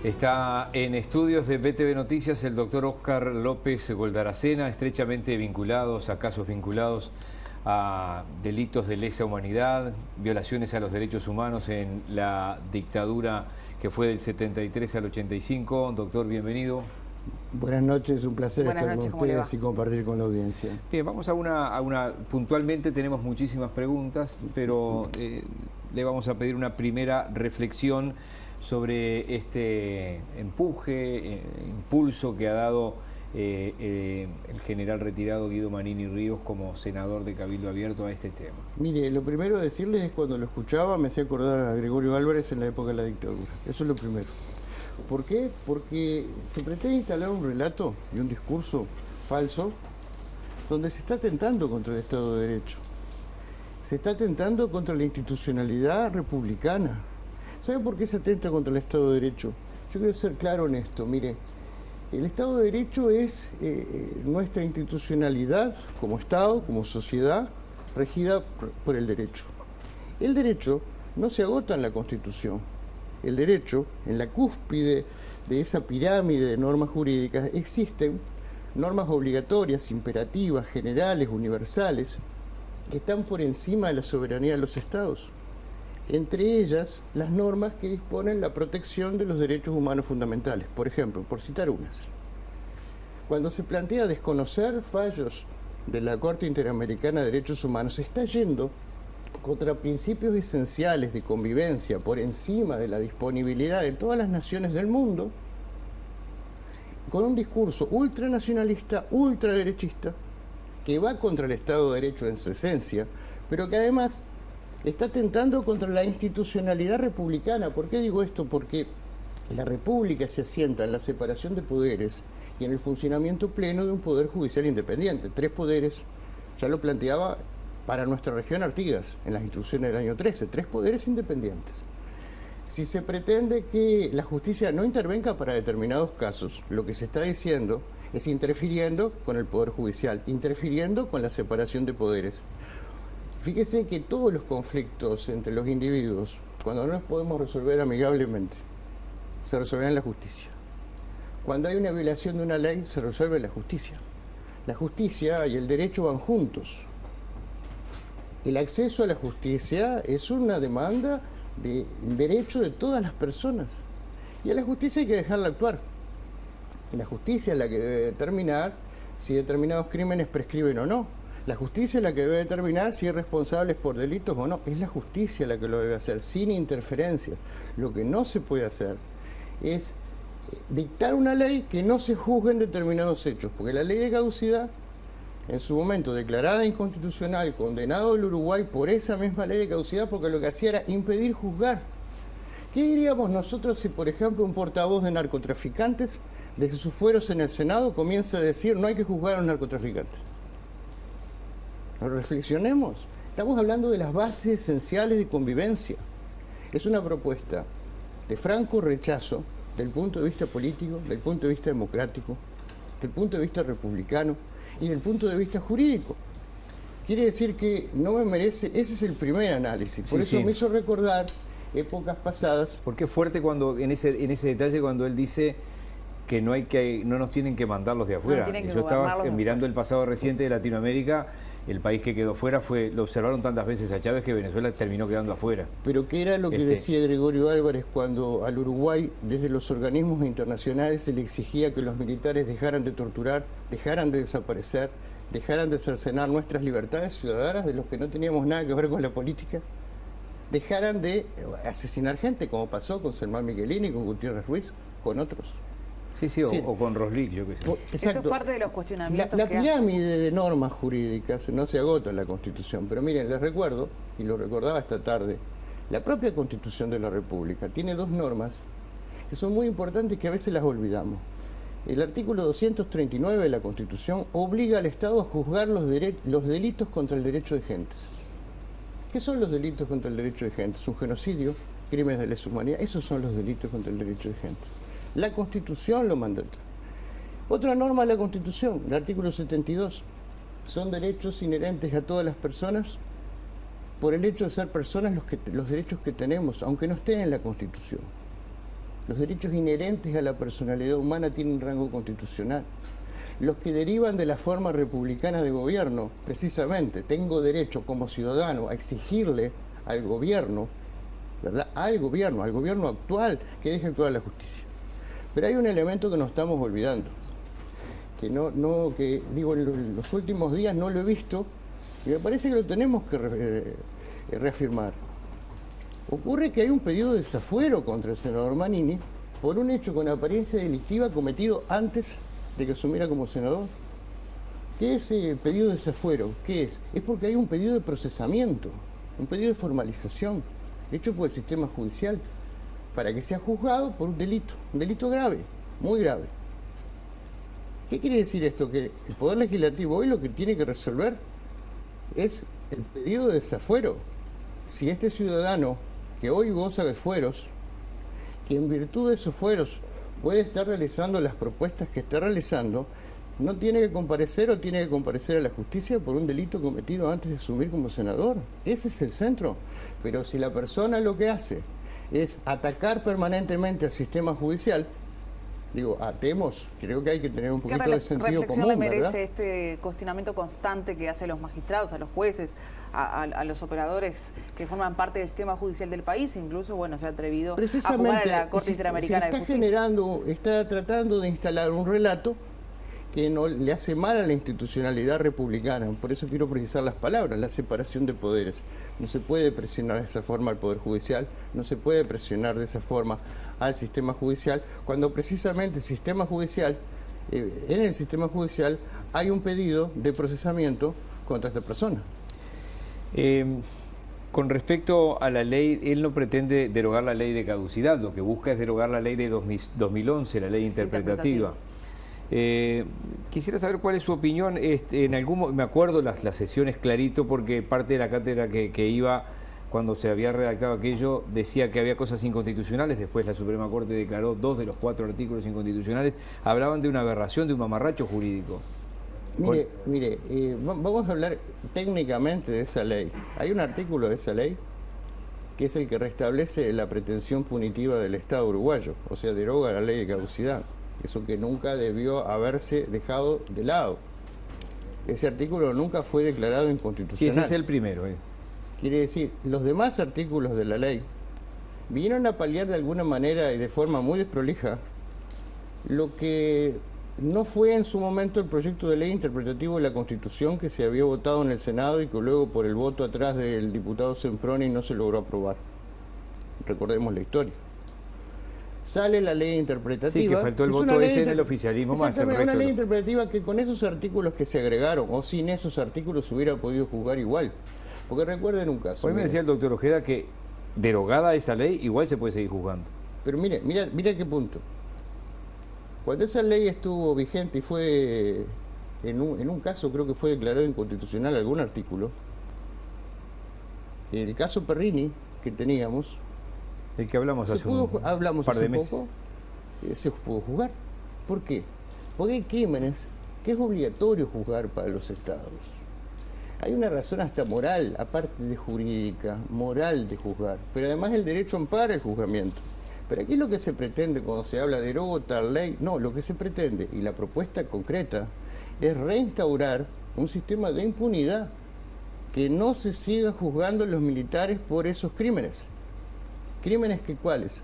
Está en estudios de BTV Noticias el doctor Óscar López Goldaracena, estrechamente vinculados a casos vinculados a delitos de lesa humanidad, violaciones a los derechos humanos en la dictadura que fue del 73 al 85. Doctor, bienvenido. Buenas noches, un placer estar con ustedes y compartir con la audiencia. Bien, vamos a una puntualmente tenemos muchísimas preguntas, pero le vamos a pedir una primera reflexión sobre este empuje, impulso que ha dado el general retirado Guido Manini Ríos como senador de Cabildo Abierto a este tema. Mire, lo primero a decirles es cuando lo escuchaba me hacía acordar a Gregorio Álvarez en la época de la dictadura. Eso es lo primero. ¿Por qué? Porque se pretende instalar un relato y un discurso falso donde se está atentando contra el Estado de Derecho. Se está atentando contra la institucionalidad republicana. ¿Sabe por qué se atenta contra el Estado de Derecho? Yo quiero ser claro en esto. Mire, el Estado de Derecho es nuestra institucionalidad como Estado, como sociedad, regida por el derecho. El derecho no se agota en la Constitución. El derecho, en la cúspide de esa pirámide de normas jurídicas, existen normas obligatorias, imperativas, generales, universales, que están por encima de la soberanía de los Estados. Entre ellas, las normas que disponen la protección de los derechos humanos fundamentales. Por ejemplo, por citar unas. Cuando se plantea desconocer fallos de la Corte Interamericana de Derechos Humanos, se está yendo contra principios esenciales de convivencia por encima de la disponibilidad de todas las naciones del mundo, con un discurso ultranacionalista, ultraderechista, que va contra el Estado de Derecho en su esencia, pero que además está atentando contra la institucionalidad republicana. ¿Por qué digo esto? Porque la república se asienta en la separación de poderes y en el funcionamiento pleno de un poder judicial independiente. 3 poderes, ya lo planteaba para nuestra región Artigas, en las instrucciones del año 13, 3 poderes independientes. Si se pretende que la justicia no intervenga para determinados casos, lo que se está diciendo es interfiriendo con el Poder Judicial, interfiriendo con la separación de poderes. Fíjese que todos los conflictos entre los individuos, cuando no los podemos resolver amigablemente, se resuelven en la justicia. Cuando hay una violación de una ley, se resuelve en la justicia. La justicia y el derecho van juntos. El acceso a la justicia es una demanda de derecho de todas las personas. Y a la justicia hay que dejarla actuar. La justicia es la que debe determinar si determinados crímenes prescriben o no. La justicia es la que debe determinar si hay responsables por delitos o no. Es la justicia la que lo debe hacer, sin interferencias. Lo que no se puede hacer es dictar una ley que no se juzguen determinados hechos. Porque la ley de caducidad, en su momento declarada inconstitucional, condenado el Uruguay por esa misma ley de caducidad, porque lo que hacía era impedir juzgar. ¿Qué diríamos nosotros si, por ejemplo, un portavoz de narcotraficantes, desde sus fueros en el Senado, comienza a decir no hay que juzgar a los narcotraficantes? Reflexionemos. Estamos hablando de las bases esenciales de convivencia. Es una propuesta de franco rechazo del punto de vista político, del punto de vista democrático, del punto de vista republicano y del punto de vista jurídico. Quiere decir que no me merece, ese es el primer análisis. Por eso me hizo recordar épocas pasadas. Porque es fuerte cuando en ese detalle cuando él dice que no nos tienen que mandar los de afuera. Yo estaba mirando el pasado reciente de Latinoamérica. El país que quedó fuera lo observaron tantas veces a Chávez que Venezuela terminó quedando afuera. Pero ¿qué era lo que decía Gregorio Álvarez cuando al Uruguay, desde los organismos internacionales, se le exigía que los militares dejaran de torturar, dejaran de desaparecer, dejaran de cercenar nuestras libertades ciudadanas, de los que no teníamos nada que ver con la política, dejaran de asesinar gente, como pasó con Salman Michelini, con Gutiérrez Ruiz, con otros? Sí, o con Roslik, yo qué sé. Exacto. Eso es parte de los cuestionamientos. La pirámide de normas jurídicas no se agota en la Constitución, pero miren, les recuerdo, y lo recordaba esta tarde, la propia Constitución de la República tiene 2 normas que son muy importantes y que a veces las olvidamos. El artículo 239 de la Constitución obliga al Estado a juzgar los delitos contra el derecho de gentes. ¿Qué son los delitos contra el derecho de gentes? Un genocidio, crímenes de lesa humanidad, esos son los delitos contra el derecho de gentes. La Constitución lo mandata. Otra norma de la Constitución, el artículo 72, son derechos inherentes a todas las personas por el hecho de ser personas los derechos que tenemos, aunque no estén en la Constitución. Los derechos inherentes a la personalidad humana tienen rango constitucional. Los que derivan de la forma republicana de gobierno, precisamente, tengo derecho como ciudadano a exigirle al gobierno, ¿verdad? Al gobierno actual, que deje actuar la justicia. Pero hay un elemento que nos estamos olvidando, que en los últimos días no lo he visto, y me parece que lo tenemos que reafirmar. Ocurre que hay un pedido de desafuero contra el senador Manini por un hecho con apariencia delictiva cometido antes de que asumiera como senador. ¿Qué es el pedido de desafuero? ¿Qué es? Es porque hay un pedido de procesamiento, un pedido de formalización, hecho por el sistema judicial, para que sea juzgado por un delito grave, muy grave. ¿Qué quiere decir esto? Que el Poder Legislativo hoy lo que tiene que resolver es el pedido de desafuero. Si este ciudadano que hoy goza de fueros, que en virtud de esos fueros puede estar realizando las propuestas que está realizando, no tiene que comparecer o tiene que comparecer a la justicia por un delito cometido antes de asumir como senador. Ese es el centro. Pero si la persona lo que hace es atacar permanentemente al sistema judicial, creo que hay que tener un poquito de sentido común, ¿verdad? ¿Qué reflexión le merece este cuestionamiento constante que hacen los magistrados, a los jueces, a los operadores que forman parte del sistema judicial del país? Incluso, se ha atrevido a jugar a la Corte Interamericana de Justicia. Está tratando de instalar un relato que no le hace mal a la institucionalidad republicana. Por eso quiero precisar las palabras, la separación de poderes. No se puede presionar de esa forma al Poder Judicial, no se puede presionar de esa forma al sistema judicial, cuando precisamente el sistema judicial, en el sistema judicial hay un pedido de procesamiento contra esta persona. Con respecto a la ley, él no pretende derogar la ley de caducidad, lo que busca es derogar la ley de 2011, la ley interpretativa. Quisiera saber cuál es su opinión. Me acuerdo las sesiones clarito, porque parte de la cátedra que iba cuando se había redactado aquello decía que había cosas inconstitucionales. Después la Suprema Corte declaró 2 de los 4 artículos inconstitucionales. Hablaban de una aberración, de un mamarracho jurídico. Mire, vamos a hablar técnicamente de esa ley. Hay un artículo de esa ley que es el que restablece la pretensión punitiva del Estado uruguayo, o sea, deroga la ley de caducidad. Eso que nunca debió haberse dejado de lado. Ese artículo nunca fue declarado inconstitucional. Sí, ese es el primero. Quiere decir, los demás artículos de la ley vinieron a paliar de alguna manera y de forma muy desprolija lo que no fue en su momento el proyecto de ley interpretativo de la Constitución que se había votado en el Senado y que luego por el voto atrás del diputado Semproni no se logró aprobar. Recordemos la historia. Sale la ley interpretativa. Sí, que faltó el voto ese en el oficialismo más el resto. Una ley interpretativa que con esos artículos que se agregaron, o sin esos artículos, se hubiera podido juzgar igual. Porque recuerden un caso. Hoy me decía el doctor Ojeda que derogada esa ley, igual se puede seguir juzgando. Pero mira qué punto. Cuando esa ley estuvo vigente y fue, en un caso creo que fue declarado inconstitucional algún artículo, el caso Perrini que teníamos, el que hablamos hace un par de meses, se pudo juzgar. ¿Por qué? Porque hay crímenes que es obligatorio juzgar para los estados. Hay una razón hasta moral, aparte de jurídica, moral de juzgar, pero además el derecho ampara el juzgamiento. Pero aquí lo que se pretende cuando se habla de derogo tal ley, no, lo que se pretende, y la propuesta concreta, es reinstaurar un sistema de impunidad, que no se siga juzgando a los militares por esos crímenes. ¿Crímenes que cuáles?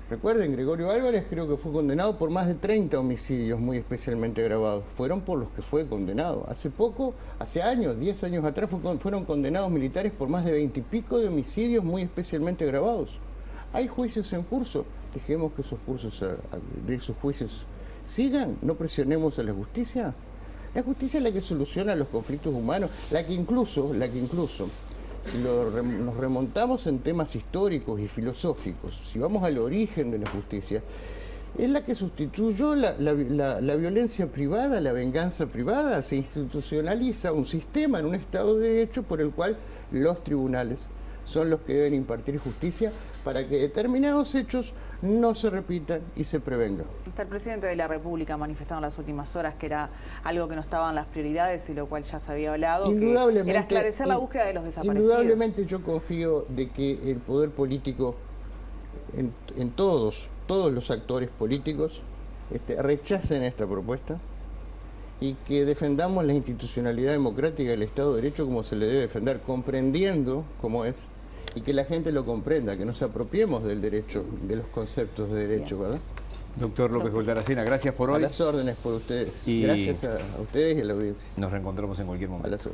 Recuerden, Gregorio Álvarez creo que fue condenado por más de 30 homicidios muy especialmente agravados. Fueron por los que fue condenado. Hace poco, hace años, 10 años atrás, fueron condenados militares por más de 20 y pico de homicidios muy especialmente agravados. Hay juicios en curso, dejemos que esos juicios sigan, no presionemos a la justicia. La justicia es la que soluciona los conflictos humanos, la que incluso, si nos remontamos en temas históricos y filosóficos, si vamos al origen de la justicia, es la que sustituyó la violencia privada, la venganza privada. Se institucionaliza un sistema en un Estado de Derecho por el cual los tribunales son los que deben impartir justicia para que determinados hechos no se repitan y se prevengan. Está el presidente de la República manifestando en las últimas horas que era algo que no estaba en las prioridades y lo cual ya se había hablado, que era esclarecer la búsqueda de los desaparecidos. Indudablemente yo confío de que el poder político en todos los actores políticos rechacen esta propuesta y que defendamos la institucionalidad democrática del Estado de Derecho como se le debe defender, comprendiendo cómo es, y que la gente lo comprenda, que nos apropiemos del derecho, de los conceptos de derecho, ¿verdad? Doctor López Goldaracena, gracias por hoy. A las órdenes por ustedes. Y gracias a ustedes y a la audiencia. Nos reencontramos en cualquier momento. A las órdenes.